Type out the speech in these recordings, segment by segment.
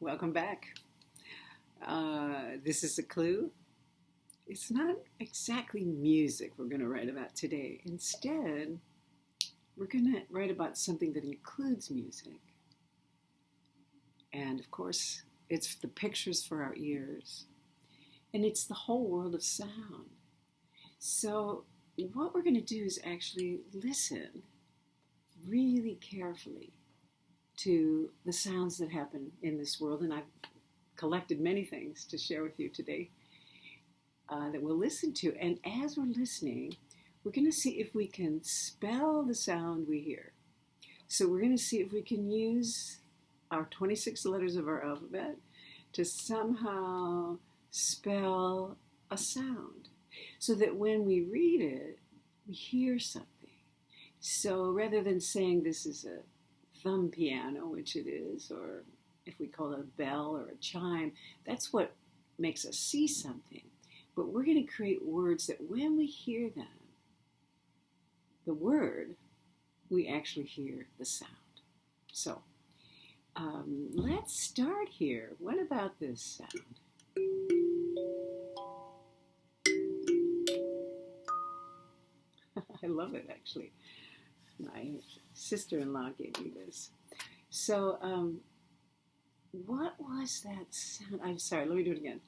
Welcome back. This is a clue. It's not exactly music we're going to write about today. Instead, we're going to write about something that includes music. And of course, it's the pictures for our ears. And it's the whole world of sound. So what we're going to do is actually listen really carefully to the sounds that happen in this world. And I've collected many things to share with you today that we'll listen to. And as we're listening, we're going to see if we can spell the sound we hear. So we're going to see if we can use our 26 letters of our alphabet to somehow spell a sound so that when we read it, we hear something. So rather than saying this is a thumb piano, which it is, or if we call it a bell or a chime, that's what makes us see something. But we're going to create words that when we hear them, the word, we actually hear the sound. So let's start here. What about this sound? I love it, actually. My sister-in-law gave me this. So what was that sound? I'm sorry, let me do it again.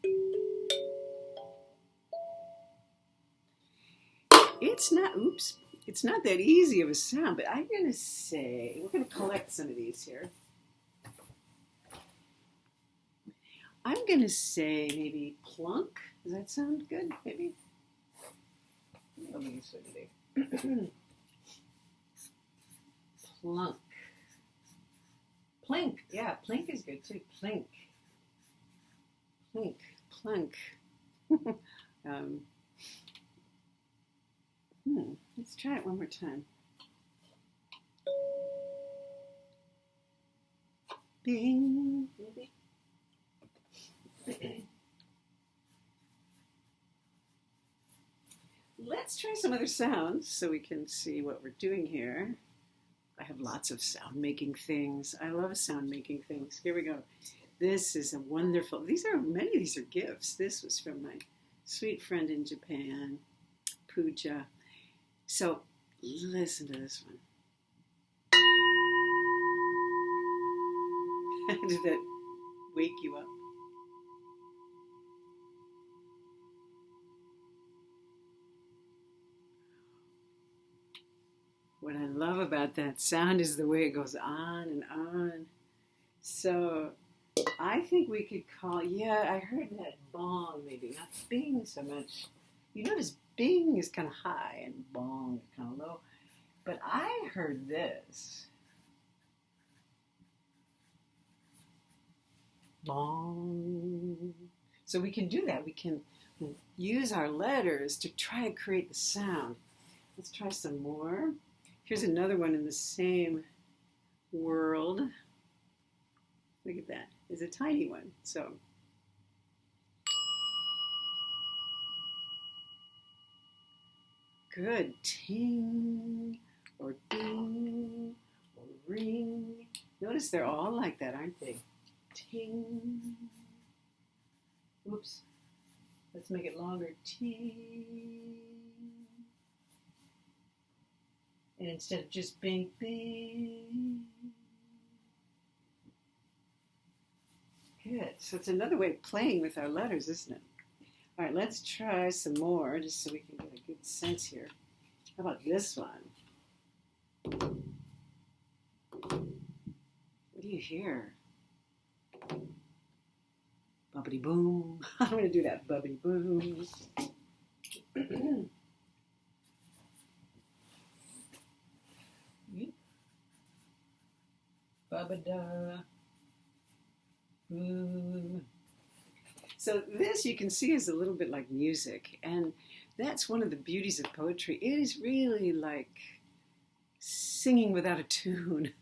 It's not that easy of a sound, but I'm going to say, we're going to collect some of these here. I'm going to say maybe plunk. Does that sound good, maybe? Let me use it today. Plunk. Plink. Yeah, plink is good too. Plink. Plink. Plunk. Let's try it one more time. Bing. Maybe. Let's try some other sounds so we can see what we're doing here. I have lots of sound-making things. I love sound-making things. Here we go. This is a wonderful, many of these are gifts. This was from my sweet friend in Japan, Pooja. So listen to this one. Did that wake you up? What I love about that sound is the way it goes on and on. So I think we could call, I heard that bong maybe, not bing so much. You notice bing is kind of high and bong is kind of low. But I heard this. Bong. So we can do that. We can use our letters to try to create the sound. Let's try some more. Here's another one in the same world. Look at that. It's a tiny one. So good. Ting or ding or ring. Notice they're all like that, aren't they? Ting. Oops. Let's make it longer. Ting. And instead of just bing, bing. Good. So it's another way of playing with our letters, isn't it? All right, let's try some more just so we can get a good sense here. How about this one? What do you hear? Bubbity boom. I'm going to do that. Bubbity boom. Ba-ba-da. So this, you can see, is a little bit like music, and that's one of the beauties of poetry. It is really like singing without a tune.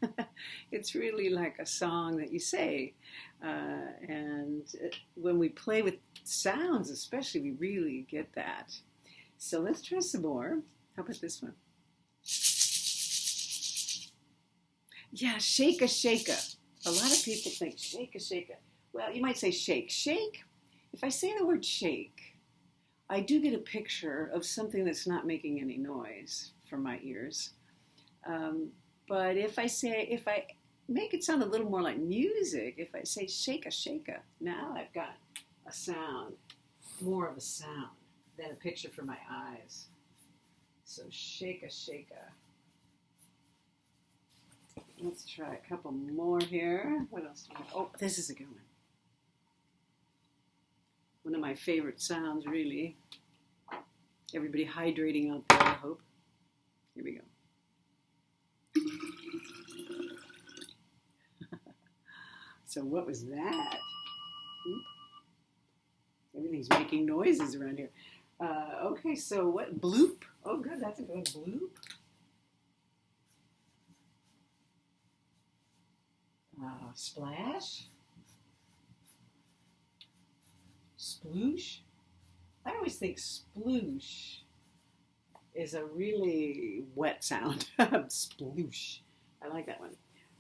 It's really like a song that you say, and when we play with sounds especially, we really get that. So let's try some more. How about this one? Yeah, shake-a, shake-a. A lot of people think shake-a, shake-a. well, you might say shake. Shake, if I say the word shake, I do get a picture of something that's not making any noise for my ears. But if I make it sound a little more like music, if I say shake a, now I've got a sound, more of a sound than a picture for my eyes. So shake a. Let's try a couple more here. What else do we have? Oh, this is a good one. One of my favorite sounds, really. Everybody hydrating out there, I hope. Here we go. So what was that? Oop. Everything's making noises around here. Okay, so what? Bloop. Oh, good. That's a good bloop. Splash. Sploosh. I always think sploosh is a really wet sound. Sploosh. I like that one.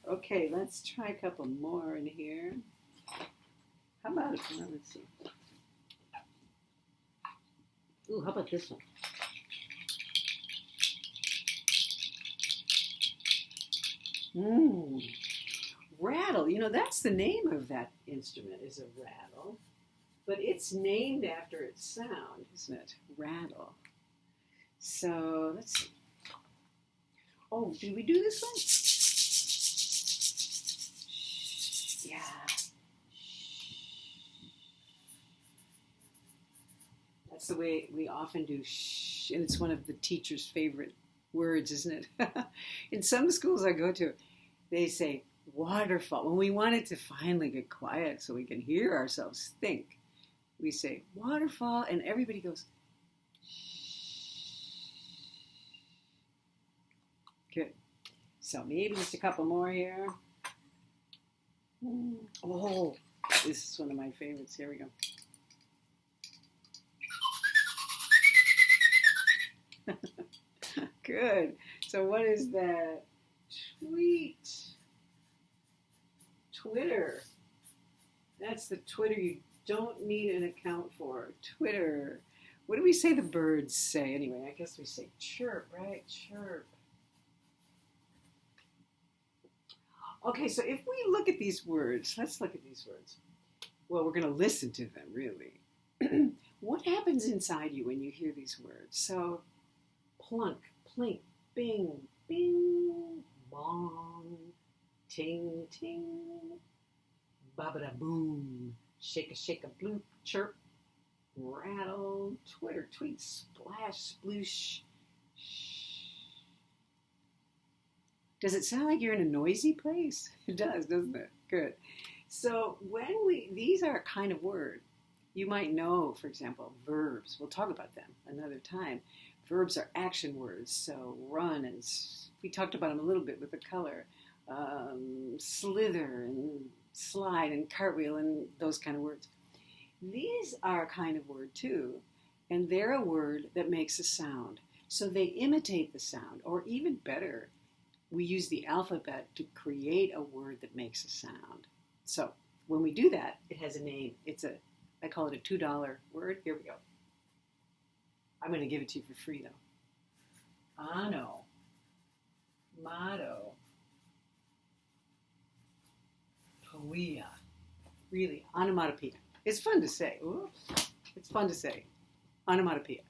Okay, let's try a couple more in here. How about it? Let's see. Ooh, how about this one? Rattle. You know, that's the name of that instrument, is a rattle. But it's named after its sound, isn't it? Rattle. So, let's see. Oh, did we do this one? Yeah. That's the way we often do shh, and it's one of the teacher's favorite words, isn't it? In some schools I go to, they say waterfall. When we want it to finally get quiet so we can hear ourselves think, we say waterfall, and everybody goes, shh. Good. So maybe just a couple more here. Oh, this is one of my favorites. Here we go. Good. So what is that? Twitter. That's the Twitter you don't need an account for. Twitter. What do we say the birds say anyway? I guess we say chirp, right? Chirp. Okay, so if we look at these words, let's look at these words. Well, we're going to listen to them, really. What happens inside you when you hear these words? So, plunk, plink, bing, bing, bong, ting, ting, ba-ba-da-boom, shake a bloop, chirp, rattle, twitter, tweet, splash, sploosh. Does it sound like you're in a noisy place? It does, doesn't it? Good. So these are a kind of word. You might know, for example, verbs. We'll talk about them another time. Verbs are action words. So run, and we talked about them a little bit with the color. Slither and slide and cartwheel and those kind of words. These are a kind of word too, and they're a word that makes a sound. So they imitate the sound, or even better, we use the alphabet to create a word that makes a sound. So when we do that, it has a name. I call it a $2 word. Here we go. I'm going to give it to you for free, though. Onomatopoeia. Really, onomatopoeia. It's fun to say. Ooh, it's fun to say. Onomatopoeia.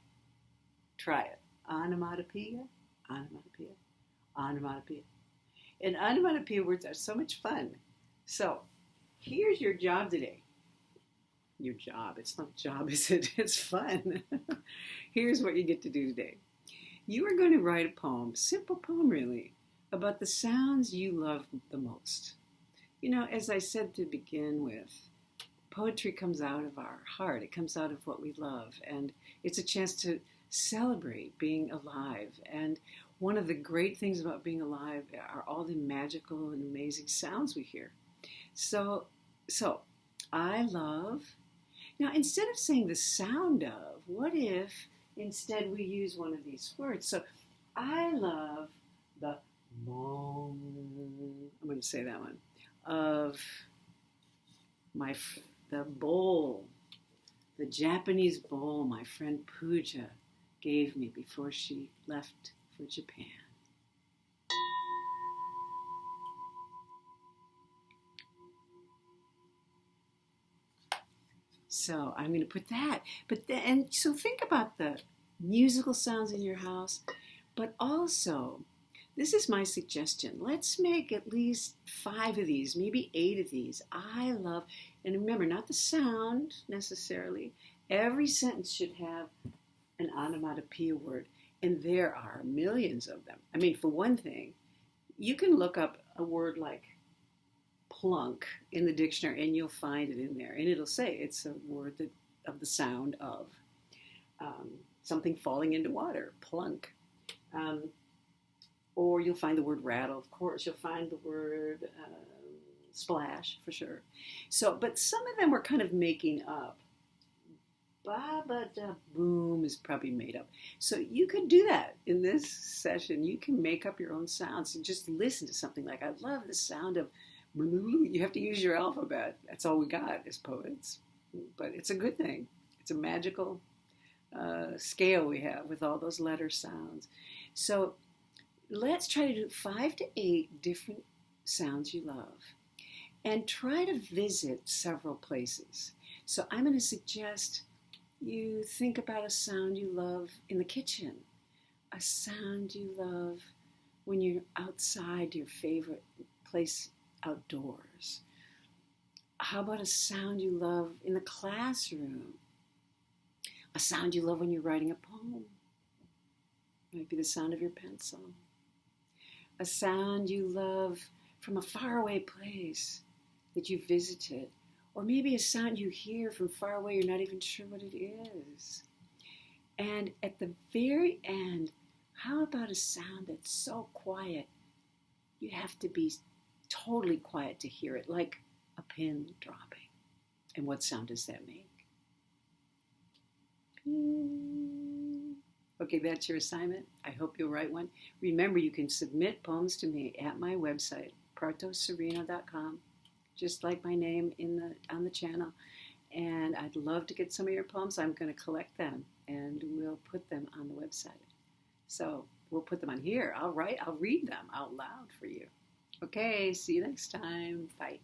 Try it. Onomatopoeia. Onomatopoeia. Onomatopoeia. And onomatopoeia words are so much fun. So, here's your job today. Your job. It's not job, is it? It's fun. Here's what you get to do today. You are going to write a poem, simple poem really, about the sounds you love the most. You know, as I said to begin with, poetry comes out of our heart. It comes out of what we love. And it's a chance to celebrate being alive. And one of the great things about being alive are all the magical and amazing sounds we hear. So I love. Now, instead of saying the sound of, what if instead we use one of these words? So I love the bong, I'm going to say that one, of The bowl, the Japanese bowl my friend Pooja gave me before she left for Japan. So I'm going to put that. So think about the musical sounds in your house, but also, this is my suggestion. Let's make at least 5 of these, maybe 8 of these. I love, and remember, not the sound necessarily. Every sentence should have an onomatopoeia word, and there are millions of them. I mean, for one thing, you can look up a word like plunk in the dictionary and you'll find it in there, and it'll say it's a word of the sound of something falling into water, plunk. Or you'll find the word rattle, of course. You'll find the word splash, for sure. So, but some of them we're kind of making up. Ba-ba-da-boom is probably made up. So you could do that in this session. You can make up your own sounds and just listen to something like, I love the sound of, you have to use your alphabet. That's all we got as poets. But it's a good thing. It's a magical scale we have with all those letter sounds. So let's try to do 5 to 8 different sounds you love and try to visit several places. So I'm going to suggest you think about a sound you love in the kitchen, a sound you love when you're outside your favorite place outdoors. How about a sound you love in the classroom? A sound you love when you're writing a poem. Might be the sound of your pencil. A sound you love from a faraway place that you visited. Or maybe a sound you hear from far away, you're not even sure what it is. And at the very end, how about a sound that's so quiet, you have to be totally quiet to hear it, like a pin dropping. And what sound does that make? Okay, that's your assignment. I hope you'll write one. Remember, you can submit poems to me at my website, partosereno.com, just like my name on the channel. And I'd love to get some of your poems. I'm going to collect them, and we'll put them on the website. So we'll put them on here. I'll read them out loud for you. Okay, see you next time. Bye.